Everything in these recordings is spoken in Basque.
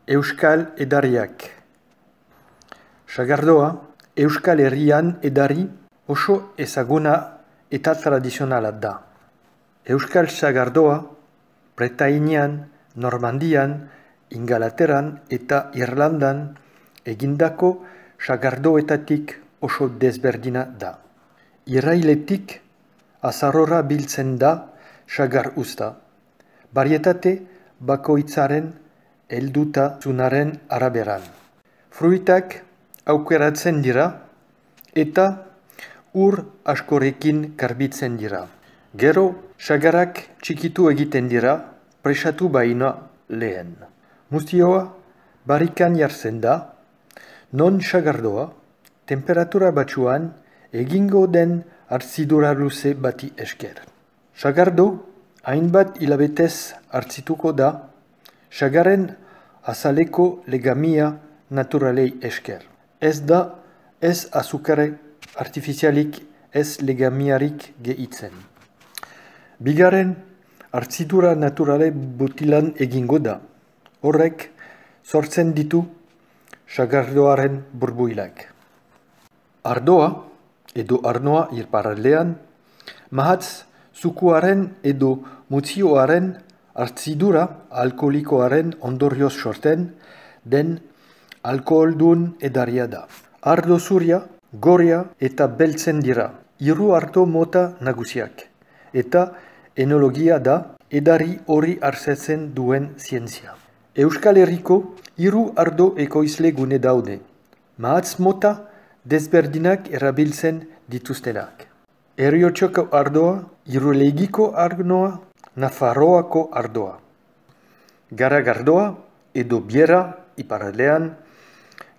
Euskal edariak. Sagardoa, Euskal Herrian edari oso ezaguna eta tradizionala da. Euskal sagardoa, Bretainian, Normandian, Ingalaterran eta Irlandan egindako sagardoetatik oso desberdina da. Irailetik azarora biltzen da sagar usta, barietate bakoitzaren heldutasunaren araberan. Fruitak aukeratzen dira eta ur askorekin garbitzen dira. Gero, sagarak txikitu egiten dira, presatu baino lehen. Muztioa barikan jartzen da, non sagardoa, temperatura batzuan egingo den hartzidura luze bati esker. Sagardo, hainbat hilabetez hartzituko da, sagaren azaleko legamia naturalei esker. Ez da, ez azukare artifizialik, ez legamiarik gehitzen. Bigarren, hartzidura naturale butilan egingo da. Horrek, sortzen ditu sagardoaren burbuilak. Ardoa, edo arnoa irparraldean, mahatz zukuaren edo mutzioaren hartzidura alkoholikoaren ondorioz sorten den alkoholdun edaria da. Ardo zuria, goria eta beltzen dira, hiru ardo mota nagusiak, eta enologia da edari hori arzetzen duen zientzia. Euskal Herriko hiru ardo ekoizle gune daude, mahatz mota desberdinak erabiltzen dituztenak. Eriotsoko ardoa, Irulegiko arnoa, Nafarroako ardoa. Garagardoa edo biera iparraldean,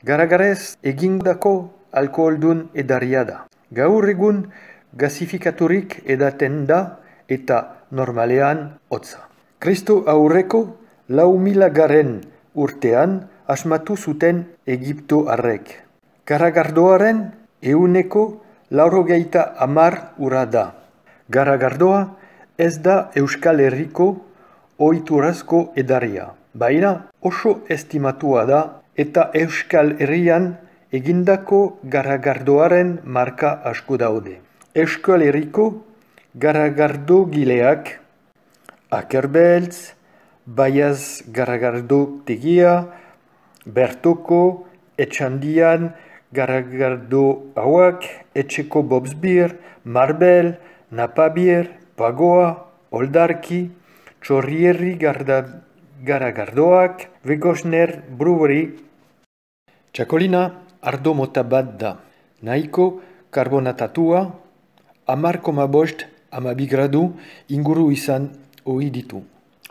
garagarez egindako alkoholdun edaria da. Gaur egun gasifikaturik edaten da eta normalean hotza. Kristo aurreko 4000 urtean asmatu zuten Egipto arrek. Garagardoaren 190 ura da. Garagardoa ez da Euskal Herriko ohiturazko edaria, baina oso estimatua da eta Euskal Herrian egindako garagardoaren marka asko daude. Euskal Herriko garagardogileak Akerbeltz, Baiaz garagardo tegia, Bertoko, Etxandian, garagardo hauak, Etxeko Bobsbier, Marbel, Napabier, Pagoa, Oldarki, Txorrierri garagardoak, Vegosner Brewery. Txakolina ardo mota bat da, nahiko karbonatatua, 10,5–12 gradu inguru izan ohi ditu.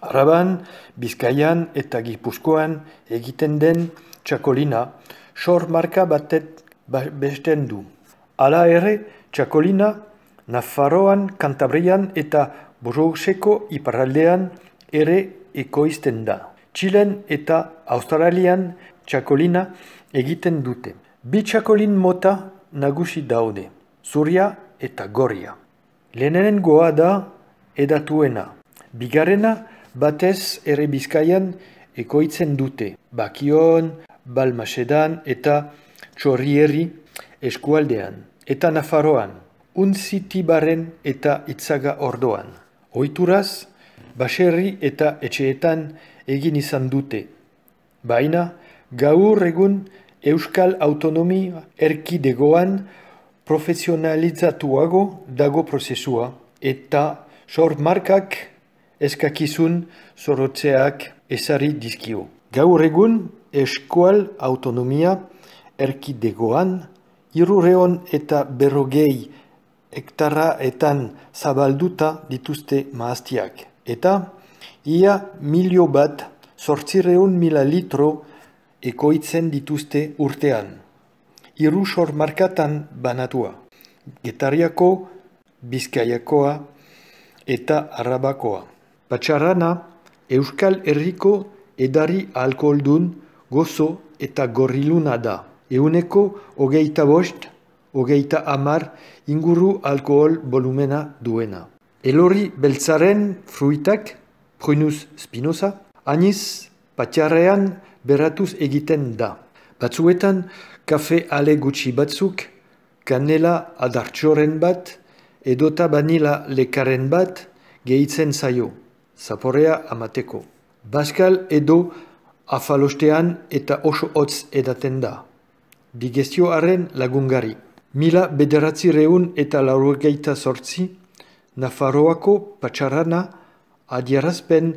Araban, Bizkaian eta Gipuzkoan egiten den txakolina sor marka batet besten du. Hala ere, txakolina Nafarroan, Kantabrian eta Burgoseko iparraldean ere ekoizten da. Txilen eta Australian txakolina egiten dute. Bi txakolin mota nagusi daude, zuria eta goria. Lehenengoa da edatuena. Bigarrena batez ere Bizkaian ekoitzen dute. Bakion, Balmasedan eta Txorrierri eskualdean. Eta Nafarroan, Untzitibaren eta Itzaga ordoan. Ohituraz, baserri eta etxeetan egin izan dute. Baina, gaur egun Euskal Autonomia Erkidegoan profesionalizatuago dago prozesua eta sormarkak eskakizun zorrotzeak ezarri dizkio. Gaur egun Euskal Autonomia Erkidegoan 350 hektaraetan zabalduta dituzte mahastiak eta ia 1.800.000 litro ekoitzen dituzte urtean. 3 sormarkatan banatua, Getariako, Bizkaiakoa eta Arabakoa. Patxarana, Euskal Herriko edari alkoholdun gozo eta gorriluna da. 25–30 inguru alkohol volumena duena. Elorri beltzaren fruitak, Prunus spinosa, aniz patxarrean beratuz egiten da. Batzuetan, kafe ale gutxi batzuk, kanela adartxoren bat, edota vanila lekaren bat gehitzen zaio, zaporea amateko. Bazkal edo afalostean eta oso hotz edaten da. Digestioaren lagungari. 1988 Nafarroako patxarana adierazpen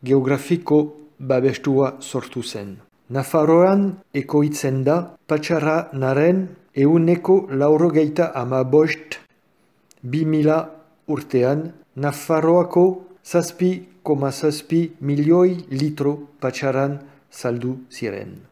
geografiko babestua sortu zen. Nafarroan ekoitzen da patxaranaren 195 2000 urtean Nafarroako 7,7 milioi litro patxaran saldu ziren.